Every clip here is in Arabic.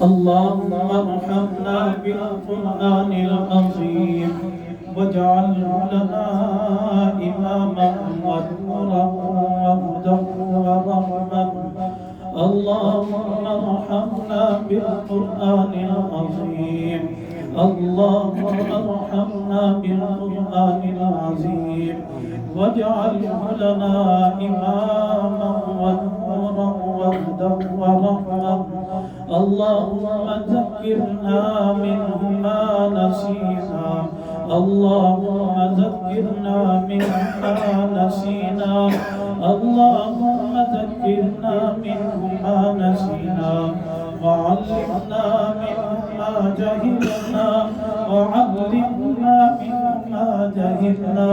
اللهم ارحمنا بالقرآن العظيم واجعله لنا إماما ونورا وهدى ورحمة. اللهم ارحمنا بالقرآن العظيم. اللهم ارحمنا بالقرآن العظيم واجعله لنا إماما ونورا وهدى ورحمة. اللهم ذكرنا منه ما نسينا. اللهم ذكرنا منه ما نسينا. اللهم ذكرنا منه ما نسينا وعلمنا منه ما جهلنا. وعلمنا منه ما جهلنا.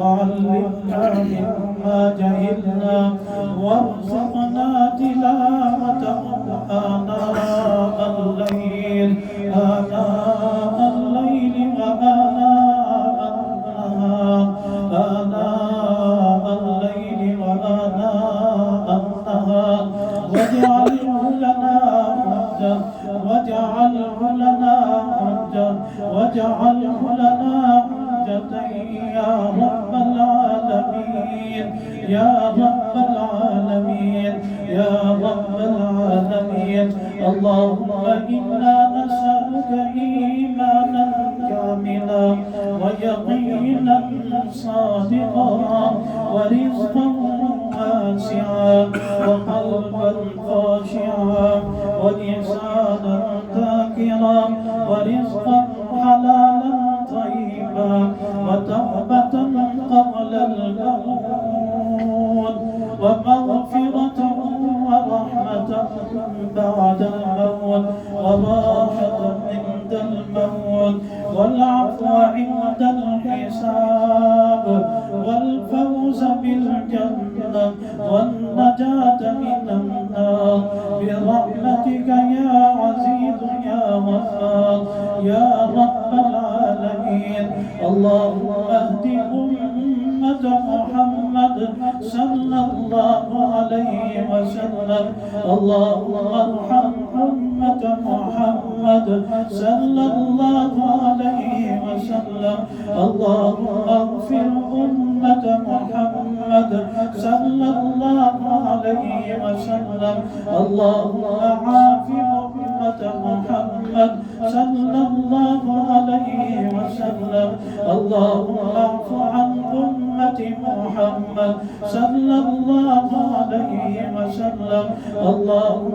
وعلمنا منه ما جهلنا وارزقنا تلاوته آناء الليل وآناء النهار. آناء الليل وآناء النهار واجعله لنا حجة. واجعله لنا حجة. واجعله لنا حجة يا رب العالمين. يا رب العالمين. يا رب العالمين. اللهم إنا نسألك إيمانا كاملا ويقينا صادقا ورزقا واسعا وقلبا خاشعا ولسانا ذاكرا ورزقا حلالا طيبا وتوبة قبل الموت ومغفرة ورحمة بعد الموت وراحة عند الموت والعفو عند الحساب والفوز بالجنة والنجاة من النار برحمتك يا عزيز يا غفار يا رب العالمين. اللهم اهد أمة محمد صلى الله عليه وسلم. اللهم ارحم أمة محمد صلى الله عليه وسلم. اللهم اغفر أمة محمد صلى الله عليه وسلم. اللهم عاف أمة محمد صلى الله عليه وسلم. اللهم اعف عن أمة محمد صلى الله عليه وسلم. اللهم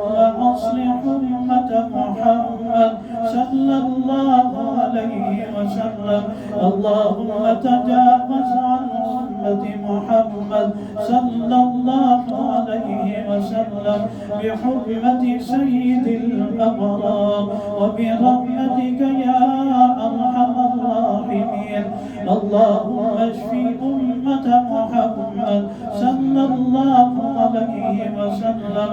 أصلح أمة محمد صلى الله عليه وسلم. اللهم تجاوز عن أمة محمد صلى الله عليه وسلم بحرمة سيد الأبرار وبرحمتك يا أرحم الراحمين. اللهم اشف أمة محمد صلى الله عليه وسلم.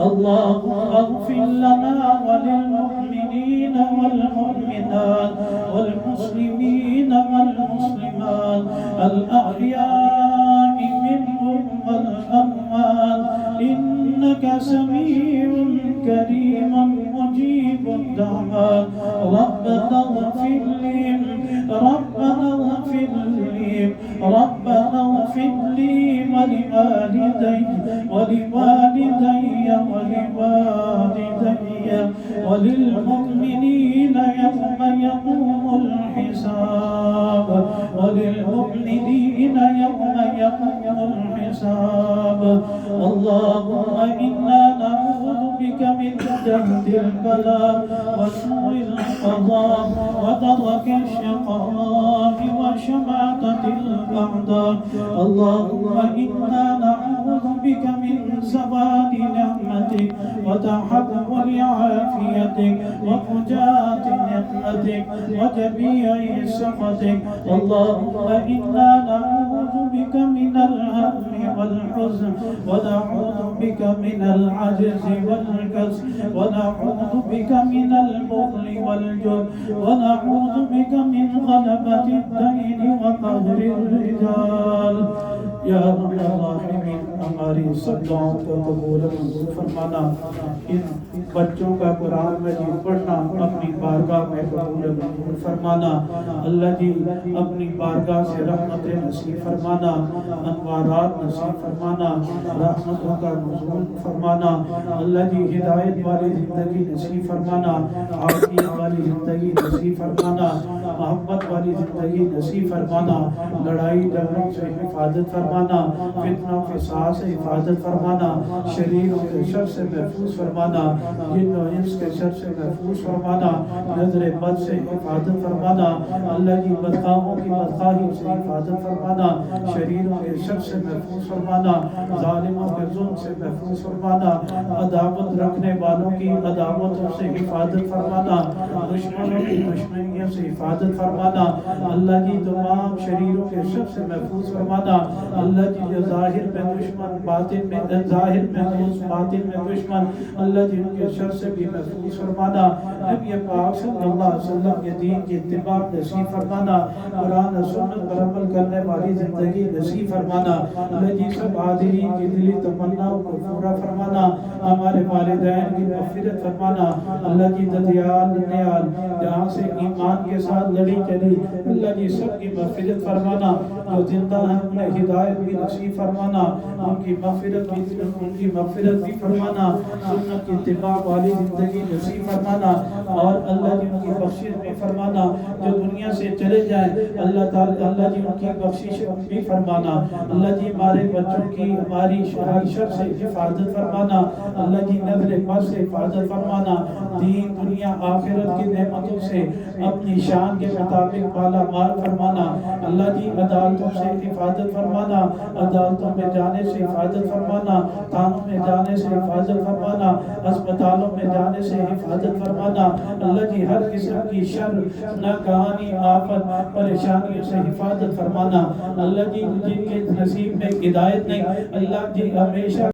اللهم اغفر لنا وللمؤمنين والمؤمنات والمسلمين والمسلمات الأحياء منهم والأموات إنك سميع كريم مجيب الدعوات. ربنا اغفر لي. ربنا اغفر لي. ربنا اغفر لي ولوالدي ولوالدي ولوالدي وللمؤمنين يوم يقوم الحساب. وللمؤمنين يوم يقوم الحساب. اللهم إنا نعوذ بك من جهد البلاء وسوء القضاء ودرك الشقاء وشماتة الأعداء. اللهم إنا نعوذ بك من زوال نعمتك وتحول عافيتك وفجاءة نقمتك وجميع سخطك. اللهم إنا نعوذ بك من الهم والحزن ونعوذ بك من العجز والكسل ونعوذ بك من البخل والجبن ونعوذ بك من غلبة الدين وقهر الرجال. या अर्हम अर्राहिमीन हमारी सब दुआओं को कबूल मंजूर फरमाना। इन بچوں کا قرآن مجید پڑھنا اپنی بارگاہ میں قبول منظور فرمانا اللہ جی، اپنی بارگاہ سے رحمت نصیب فرمانا، انوارات نصیب فرمانا، رحمتوں کا نزول فرمانا اللہ جی، ہدایت والی زندگی نصیب فرمانا، عافیت والی زندگی نصیب فرمانا، محبت والی زندگی نصیب فرمانا، لڑائی جھگڑوں سے حفاظت فرمانا، فتنہ فساد سے حفاظت فرمانا، شریروں کے شر سے محفوظ فرمانا، جن و انس کے شر سے محفوظ فرمانا، نظر بد سے حفاظت فرمانا اللہ کی بدخواہوں کی بدخواہی سے حفاظت فرمانا، شریروں کے شر سے محفوظ فرمانا، ظالموں کے ظلم سے محفوظ فرمانا، عداوت رکھنے والوں کی عداوتوں سے حفاظت فرمانا، دشمنوں کی دشمنیوں سے حفاظت فرمانا اللہ کی تمام شریروں کے شر سے محفوظ فرمانا اللہ کی، جو ظاہر میں دشمن باطن میں ظاہر میں دوست باطن میں دشمن اللہ جی، ان کے شر سے بھی محفوظ فرمانا، نبی پاک صلی اللہ علیہ وسلم کے دین کی اتباع نصیب فرمانا، قرآن و سنت پر عمل کرنے والی زندگی نصیب فرمانا اللہ جی، سب حاضرین کی دلی تمناؤں کو پورا فرمانا، ہمارے والدین کی مغفرت فرمانا اللہ جی، ددیال ننیال جہاں سے ایمان کے ساتھ لڑی چلی اللہ جی، سب کی مغفرت فرمانا، جو زندہ ہیں انہیں ہدایت بھی نصیب فرمانا، ان کی مغفرت بھی فرمانا، سنت کی اتباع والی زندگی نصیب فرمانا اور اللہ جی، ان کی بخشش بھی فرمانا، جو دنیا سے چلے جائیں اللہ تعالی اللہ جی، ان کی بخشش بھی فرمانا اللہ جی، ہمارے بچوں کی ہماری شر سے حفاظت فرمانا اللہ جی، نظر بد سے حفاظت فرمانا، دین دنیا آخرت کی نعمتوں سے اپنی شان کے مطابق بالا مال فرمانا اللہ جی، عدالتوں سے حفاظت فرمانا، عدالتوں میں جانے سے حفاظت فرمانا، تھانوں میں جانے سے حفاظت فرمانا، اسپتالوں میں جانے سے حفاظت فرمانا اللہ جی، ہر قسم کی شر ناکہانی آفت پریشانیوں سے حفاظت فرمانا اللہ جی، جن کے نصیب میں ہدایت نہیں اللہ جی، ہمیشہ